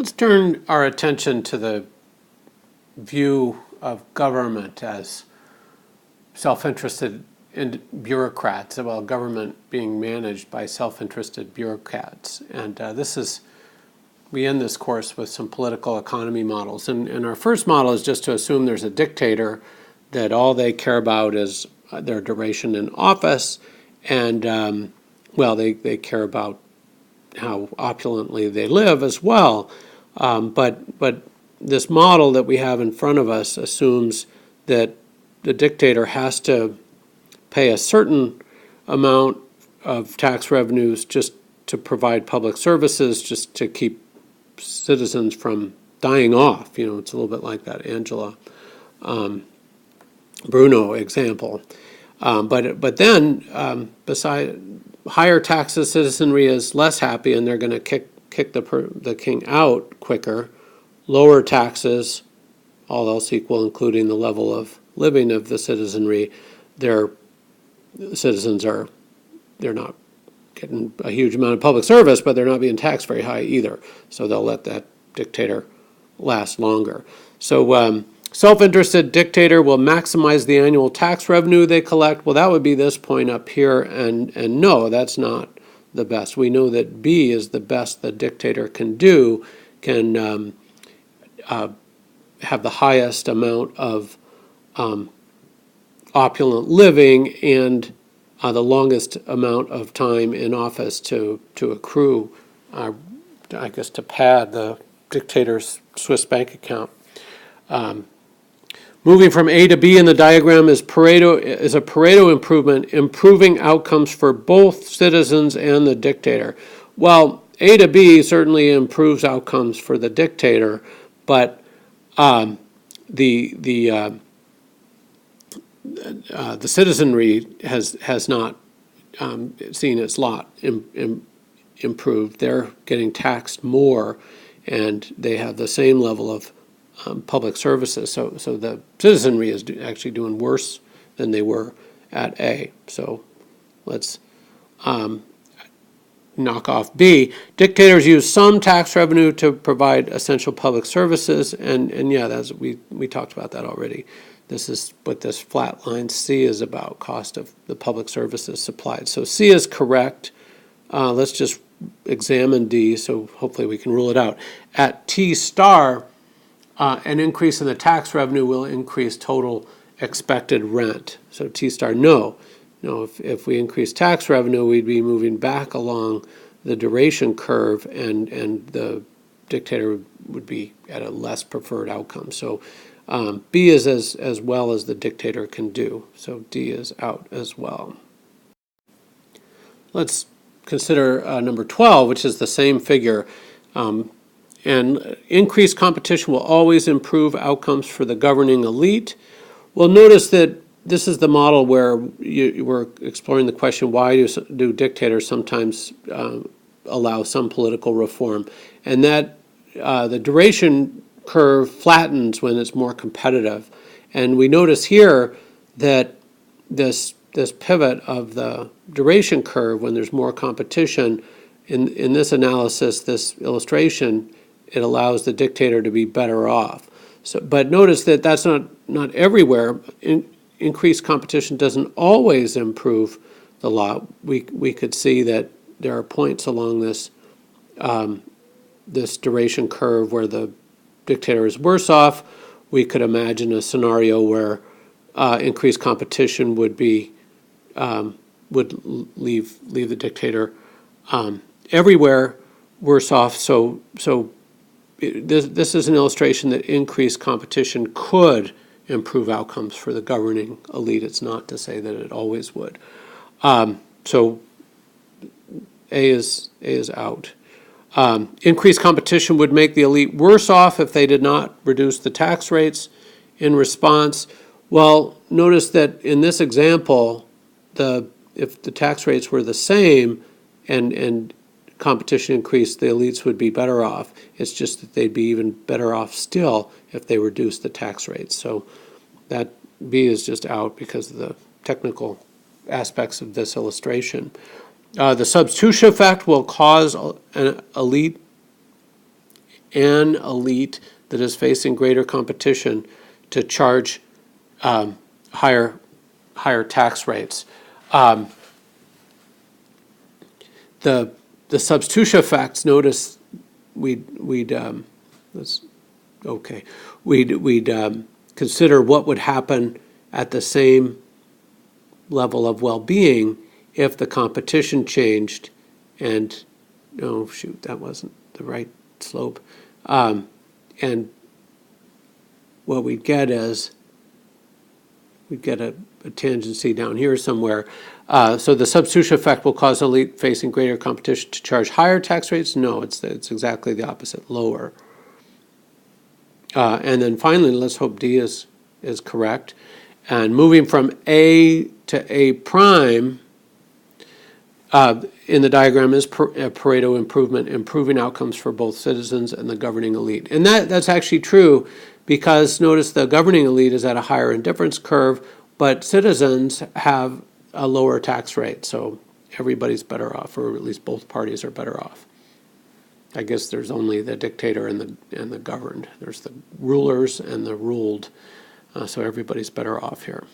Let's turn our attention to the view of government as self-interested bureaucrats, well, government being managed by self-interested bureaucrats. And we end this course with some political economy models. And our first model is just to assume there's a dictator that all they care about is their duration in office, and they care about how opulently they live as well. But this model that we have in front of us assumes that the dictator has to pay a certain amount of tax revenues just to provide public services, just to keep citizens from dying off. You know, it's a little bit like that Angela Bruno example. But then, beside higher taxes, citizenry is less happy, and they're going to kick the king out quicker. Lower taxes, all else equal, including the level of living of the citizenry, they're not getting a huge amount of public service, but they're not being taxed very high either. So they'll let that dictator last longer. So self-interested dictator will maximize the annual tax revenue they collect. Well, that would be this point up here, and no, that's not the best. We know that B is the best the dictator can do, can have the highest amount of opulent living and the longest amount of time in office to accrue, I guess, to pad the dictator's Swiss bank account. Moving from A to B in the diagram is a Pareto improvement, improving outcomes for both citizens and the dictator. Well, A to B certainly improves outcomes for the dictator, but the citizenry has not seen its lot improved. They're getting taxed more, and they have the same level of public services. So the citizenry is actually doing worse than they were at A. So let's knock off B. Dictators use some tax revenue to provide essential public services, and yeah, we talked about that already. This is what this flat line C is about, cost of the public services supplied. So C is correct. Let's just examine D, so hopefully we can rule it out. At T star, an increase in the tax revenue will increase total expected rent. So T star, no. No, if we increase tax revenue, we'd be moving back along the duration curve, and the dictator would be at a less preferred outcome. So B is as well as the dictator can do. So D is out as well. Let's consider number 12, which is the same figure. And increased competition will always improve outcomes for the governing elite. Well, notice that this is the model where we're exploring the question, why do dictators sometimes allow some political reform? And that the duration curve flattens when it's more competitive. And we notice here that this pivot of the duration curve, when there's more competition, in this analysis, this illustration, it allows the dictator to be better off. So, but notice that that's not everywhere. Increased competition doesn't always improve the law. We could see that there are points along this this duration curve where the dictator is worse off. We could imagine a scenario where increased competition would leave the dictator everywhere worse off. So this is an illustration that increased competition could improve outcomes for the governing elite. It's not to say that it always would. So A is out. Increased competition would make the elite worse off if they did not reduce the tax rates in response. Well, notice that in this example, if the tax rates were the same and competition increased, the elites would be better off. It's just that they'd be even better off still if they reduced the tax rates. So that B is just out because of the technical aspects of this illustration. The substitution effect will cause an elite an elite that is facing greater competition to charge higher tax rates. The substitution effects. Notice we'd consider what would happen at the same level of well-being if the competition changed, and oh shoot, that wasn't the right slope. And what we'd get is we'd get a tangency down here somewhere. So the substitution effect will cause elite facing greater competition to charge higher tax rates? No, it's exactly the opposite, lower. And then finally, let's hope D is correct. And moving from A to A prime in the diagram is Pareto improvement, improving outcomes for both citizens and the governing elite. And that's actually true because notice the governing elite is at a higher indifference curve, but citizens have a lower tax rate, so everybody's better off, or at least both parties are better off. I guess there's only the dictator and the governed. There's the rulers and the ruled, so everybody's better off here.